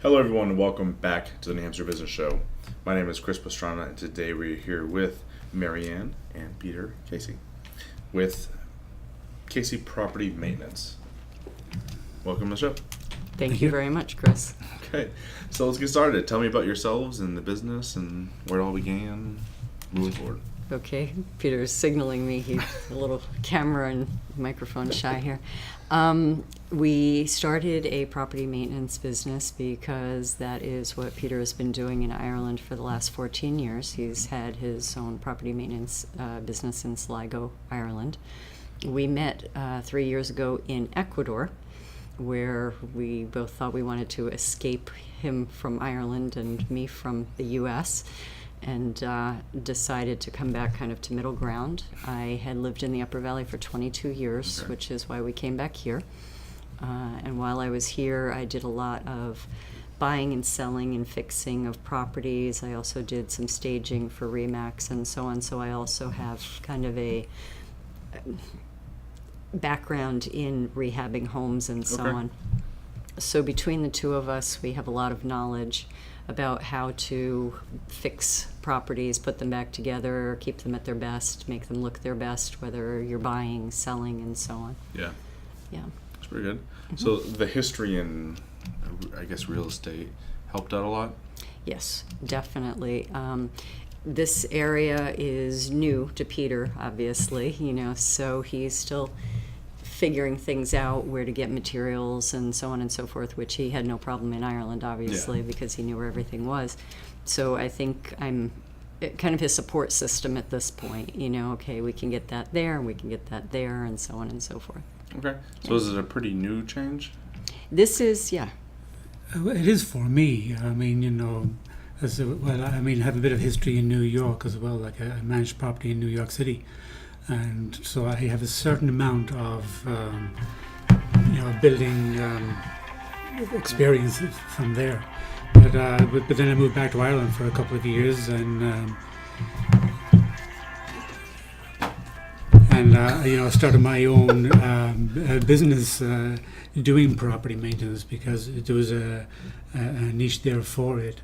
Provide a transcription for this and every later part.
Hello, everyone, and welcome back to the New Hampshire Business Show. My name is Chris Pastrana, and today we're here with Marianne and Peter Casey with Casey Property Maintenance. Welcome to the show. Thank you very much, Chris. Okay, so let's get started. Tell me about yourselves and the business and where it all began moving forward. Okay, Peter's signaling me. He's a little camera and microphone shy here. We started a property maintenance business because that is what Peter has been doing in Ireland for the last 14 years. He's had his own property maintenance business in Sligo, Ireland. We met 3 years ago in Ecuador, where we both thought we wanted to escape him from Ireland and me from the U.S., and decided to come back kind of to middle ground. I had lived in the Upper Valley for 22 years, Okay. which is why we came back here. And while I was here, I did a lot of buying and selling and fixing of properties. I also did some staging for Remax and so on. So I also have kind of a background in rehabbing homes and so Okay. on. So between the two of us, we have a lot of knowledge about how to fix properties, put them back together, keep them at their best, make them look their best, whether you're buying, selling, and so on. Yeah, Yeah. that's pretty good. So the history in, I guess, real estate helped out a lot? Yes, definitely. This area is new to Peter, obviously, so he's still figuring things out, where to get materials and so on and so forth, which he had no problem in Ireland, obviously, because he knew where everything was. So I think I'm kind of his support system at this point, okay, we can get that there, and we can get that there, and so on and so forth. Okay, so is it a pretty new change? This is, yeah. It is for me. I mean, I have a bit of history in New York as well. Like I managed property in New York City, and so I have a certain amount of, building experience from there. But then I moved back to Ireland for a couple of years, and I started my own business doing property maintenance because there was a niche there for it.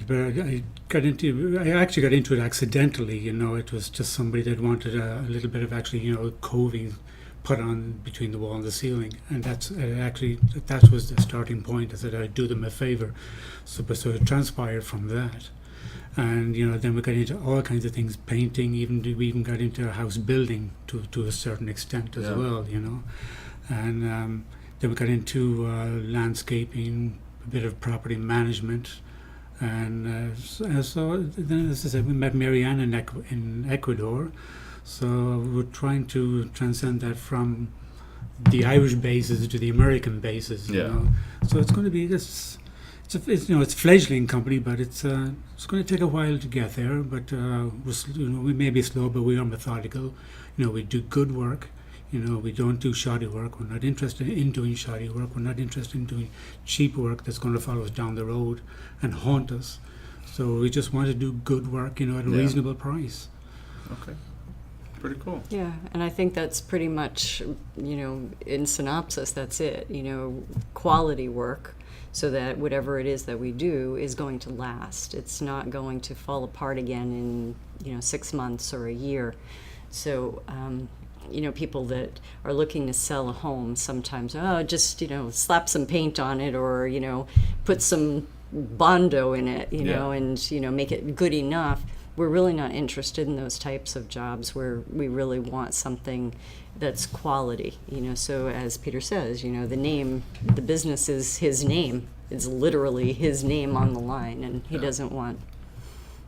But I actually got into it accidentally. It was just somebody that wanted a little bit of coving put on between the wall and the ceiling, and that was the starting point. I said I'd do them a favor, so it transpired from that. And then we got into all kinds of things, painting. We even got into house building to a certain extent as well. And then we got into landscaping, a bit of property management, and so then, as I said, we met Marianne in Ecuador. So we're trying to transcend that from the Irish bases to the American bases. So it's going to be this. It's a fledgling company, but it's going to take a while to get there. But we may be slow, but we are methodical. We do good work. We don't do shoddy work. We're not interested in doing shoddy work. We're not interested in doing cheap work that's going to follow us down the road and haunt us. So we just want to do good work, at a reasonable price. Okay. Pretty cool. Yeah, and I think that's pretty much, in synopsis, that's it. Quality work, so that whatever it is that we do is going to last. It's not going to fall apart again in 6 months or a year. So people that are looking to sell a home sometimes, just slap some paint on it, or put some Bondo in it, and make it good enough. We're really not interested in those types of jobs where we really want something that's quality, so as Peter says, the business is his name. It's literally his name on the line, and he doesn't want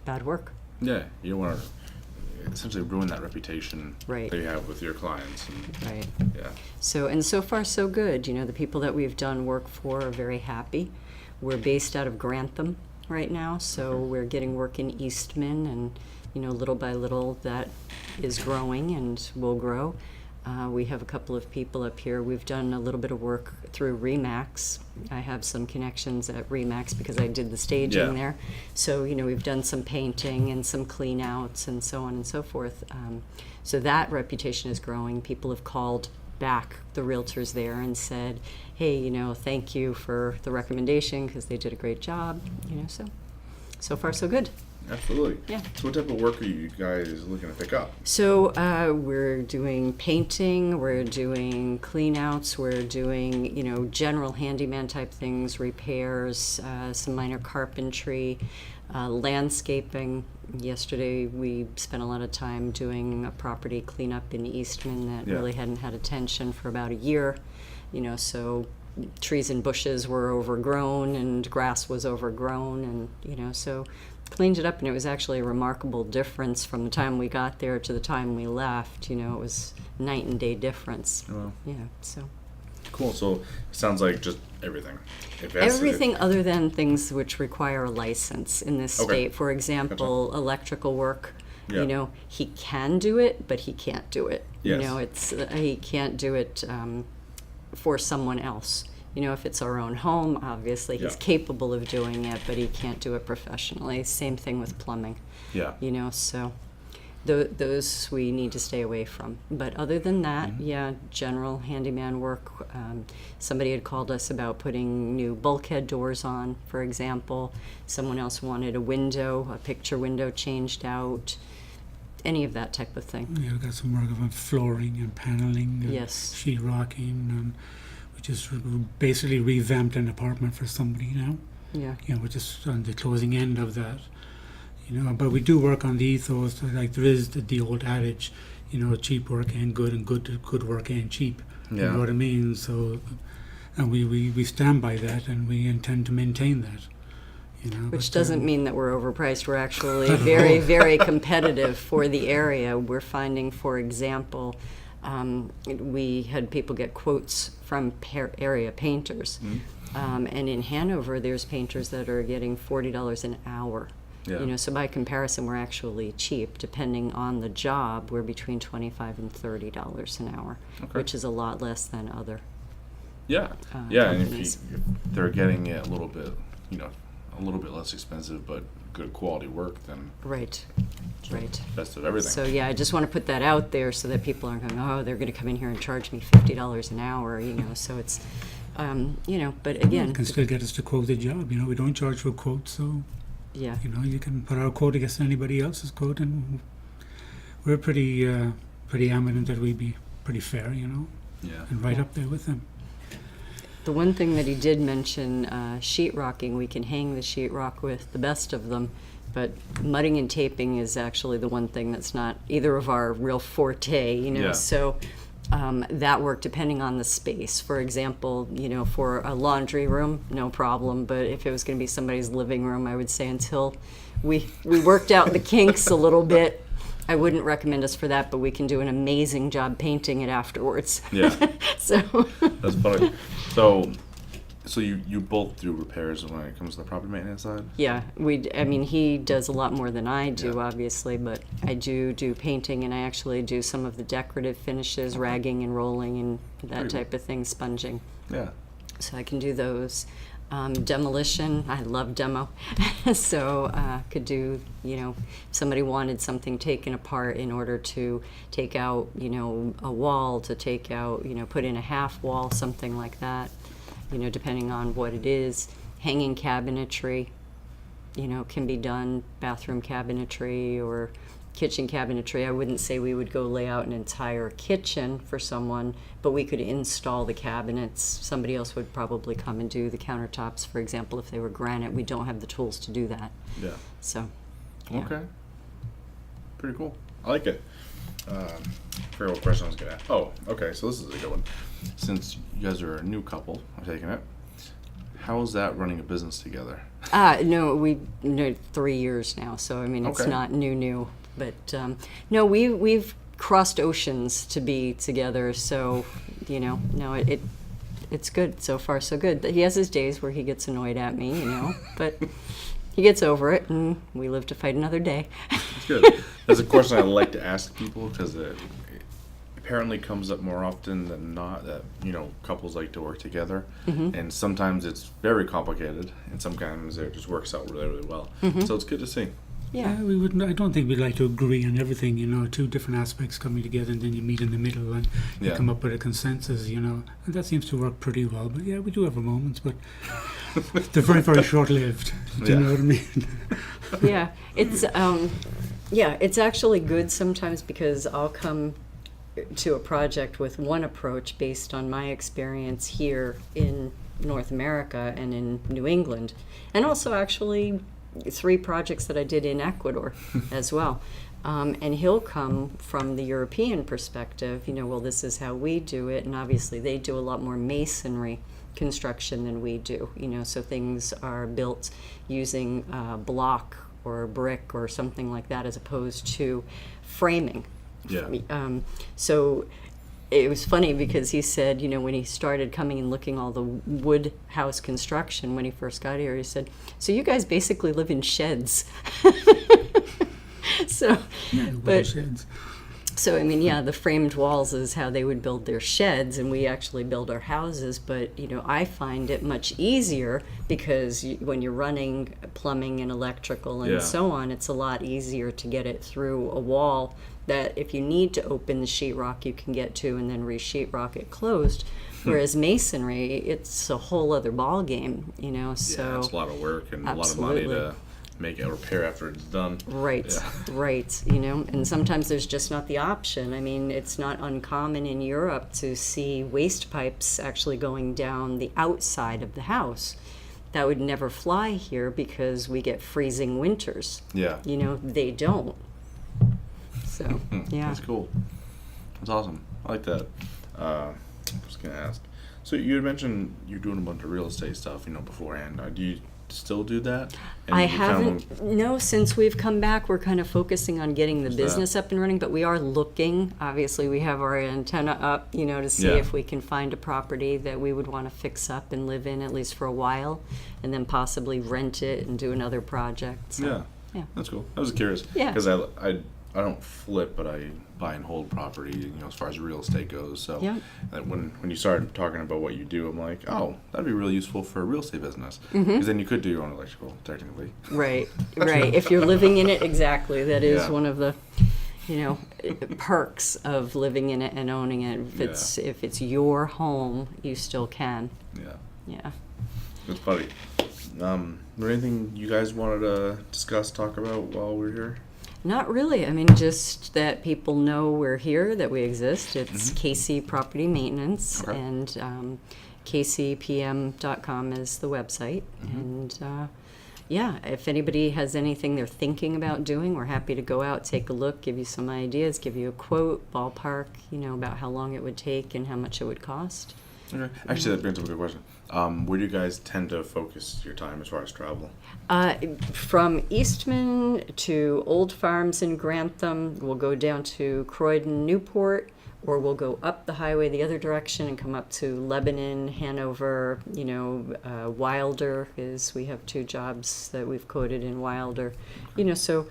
bad work. Yeah, you don't want to essentially ruin that reputation Right. that you have with your clients. Right. Yeah. So far so good. The people that we've done work for are very happy. We're based out of Grantham right now, so we're getting work in Eastman, and little by little that is growing and will grow. We have a couple of people up here. We've done a little bit of work through Remax. I have some connections at Remax because I did the staging there. So, we've done some painting and some clean outs and so on and so forth. So that reputation is growing. People have called back the realtors there and said, hey, thank you for the recommendation because they did a great job, so far so good. Absolutely. Yeah. So what type of work are you guys looking to pick up? So we're doing painting, we're doing clean-outs, we're doing, general handyman type things, repairs, some minor carpentry, landscaping. Yesterday we spent a lot of time doing a property cleanup in Eastman that really hadn't had attention for about a year, so trees and bushes were overgrown and grass was overgrown, and, so cleaned it up, and it was actually a remarkable difference from the time we got there to the time we left. It was night and day difference. Wow. Yeah, so. Cool. So it sounds like just everything. Everything other than things which require a license in this state. For example, electrical work. Yeah. He can do it, but he can't do it. Yes. He can't do it for someone else. If it's our own home, obviously he's capable of doing it, but he can't do it professionally. Same thing with plumbing. Yeah. So those we need to stay away from. But other than that, general handyman work. Somebody had called us about putting new bulkhead doors on, for example. Someone else wanted a picture window changed out. Any of that type of thing. Yeah, we've got some work on flooring and paneling, and sheetrocking, and we just basically revamped an apartment for somebody now. Yeah. We're just on the closing end of that. But we do work on the ethos. Like there is the old adage, cheap work ain't good, and good work ain't cheap. Yeah. You know what I mean? So, and we stand by that, and we intend to maintain that. Which doesn't mean that we're overpriced. We're actually very, very competitive for the area. We're finding, for example, we had people get quotes from area painters. And in Hanover, there's painters that are getting $40 an hour. Yeah. So by comparison, we're actually cheap. Depending on the job, we're between $25 and $30 an hour, which is a lot less than other And companies. if they're getting it a little bit less expensive, but good quality work, then right. best of everything. So I just want to put that out there so that people aren't going, oh, they're going to come in here and charge me $50 an hour, So it's, but again, you can still get us to quote the job. We don't charge for quotes, so you can put our quote against anybody else's quote, and we're pretty eminent that we be pretty fair, and right up there with them. The one thing that he did mention, sheetrocking, we can hang the sheetrock with the best of them, but mudding and taping is actually the one thing that's not either of our real forte, so that work depending on the space. For example, for a laundry room, no problem, but if it was going to be somebody's living room, I would say until we worked out the kinks a little bit, I wouldn't recommend us for that, but we can do an amazing job painting it afterwards. Yeah. So that's funny. So you both do repairs when it comes to the property maintenance side? Yeah, he does a lot more than I do, obviously, but I do painting, and I actually do some of the decorative finishes, ragging and rolling and that type of thing, sponging. Yeah. So I can do those. Demolition, I love demo. So could do, if somebody wanted something taken apart in order to take out, a wall, to take out, put in a half wall, something like that, depending on what it is. Hanging cabinetry, can be done, bathroom cabinetry or kitchen cabinetry. I wouldn't say we would go lay out an entire kitchen for someone, but we could install the cabinets. Somebody else would probably come and do the countertops, for example, if they were granite. We don't have the tools to do that. Yeah. So, yeah. Okay. Pretty cool. I like it. Forget what question I was going to ask. Oh, okay. So this is a good one. Since you guys are a new couple, I'm taking it. How is that running a business together? No, we 3 years now, so it's Okay. not new. But no, we've crossed oceans to be together, so no, it's good so far, so good. He has his days where he gets annoyed at me, but he gets over it, and we live to fight another day. That's good. That's a question I like to ask people because it apparently comes up more often than not that couples like to work together, and sometimes it's very complicated, and sometimes it just works out really, really well. So it's good to see. Yeah. we wouldn't. I don't think we'd like to agree on everything. Two different aspects coming together, and then you meet in the middle and you Yeah. come up with a consensus. And that seems to work pretty well. But yeah, we do have our moments, but they're very, very short-lived. Do you Yeah. know what I mean? Yeah, it's actually good sometimes because I'll come to a project with one approach based on my experience here in North America and in New England, and also actually 3 projects that I did in Ecuador as well. And he'll come from the European perspective, well, this is how we do it, and obviously they do a lot more masonry construction than we do, so things are built using block or brick or something like that as opposed to framing. Yeah. So it was funny because he said, when he started coming and looking all the wood house construction when he first got here, he said, so you guys basically live in sheds. So, Wooden but sheds. so, I mean, yeah, the framed walls is how they would build their sheds, and we actually build our houses. But, I find it much easier because when you're running plumbing and electrical and Yeah. so on, it's a lot easier to get it through a wall that if you need to open the sheetrock, you can get to and then re-sheetrock it closed. Whereas masonry, it's a whole other ball game, so. Yeah, it's a lot of work and a lot of Absolutely. money to make a repair after it's done. Right, Yeah. right, and sometimes there's just not the option. I mean, it's not uncommon in Europe to see waste pipes actually going down the outside of the house. That would never fly here because we get freezing winters. Yeah. They don't. So, yeah. That's cool. That's awesome. I like that. I was going to ask. So you had mentioned you're doing a bunch of real estate stuff, beforehand. Do you still do that? And I you kind of- haven't, no, since we've come back, we're kind of focusing on getting the What's business up and running, but we are looking. Obviously, we have our antenna up, to see Yeah. if we can find a property that we would want to fix up and live in at least for a while, and then possibly rent it and do another project. So, Yeah. yeah. That's cool. I was curious. Yeah. Because I don't flip, but I buy and hold property, as far as real estate goes. So Yeah. when you started talking about what you do, I'm like, oh, that'd be really useful for a real estate business. Mm-hmm. Because then you could do your own electrical, technically. Right, right. If you're living in it, exactly. That is Yeah. one of the, perks of living in it and owning it. If it's your home, you still can. Yeah. Yeah. It's funny. Was there anything you guys wanted to discuss, talk about while we're here? Not really. I mean, just that people know we're here, that we exist. It's KC Property Maintenance, Okay. and kcpm.com is the website. And yeah, if anybody has anything they're thinking about doing, we're happy to go out, take a look, give you some ideas, give you a quote, ballpark, about how long it would take and how much it would cost. Okay. Actually, that brings up a good question. Where do you guys tend to focus your time as far as travel? From Eastman to Old Farms in Grantham, we'll go down to Croydon, Newport, or we'll go up the highway the other direction and come up to Lebanon, Hanover, Wilder, is we have 2 jobs that we've quoted in Wilder. So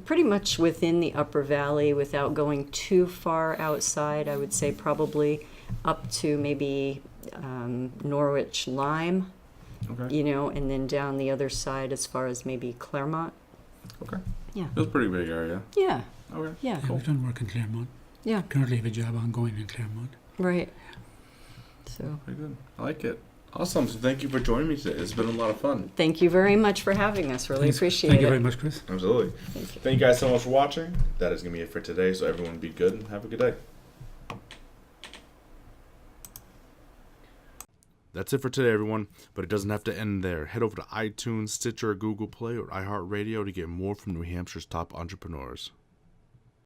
pretty much within the Upper Valley without going too far outside. I would say probably up to maybe Norwich, Lyme, Okay. and then down the other side as far as maybe Claremont. Okay. Yeah. It's a pretty big area. Yeah, Okay. yeah, Yeah, we've done work in Claremont. yeah, Currently have a job ongoing in Claremont. right. So Very good. I like it. Awesome. So thank you for joining me today. It's been a lot of fun. thank you very much for having us. Really Thanks. appreciate Thank it. you very much, Chris. Absolutely. Thank you. Thank you guys so much for watching. That is going to be it for today. So everyone be good and have a good day. That's it for today, everyone. But it doesn't have to end there. Head over to iTunes, Stitcher, Google Play, or iHeartRadio to get more from New Hampshire's top entrepreneurs.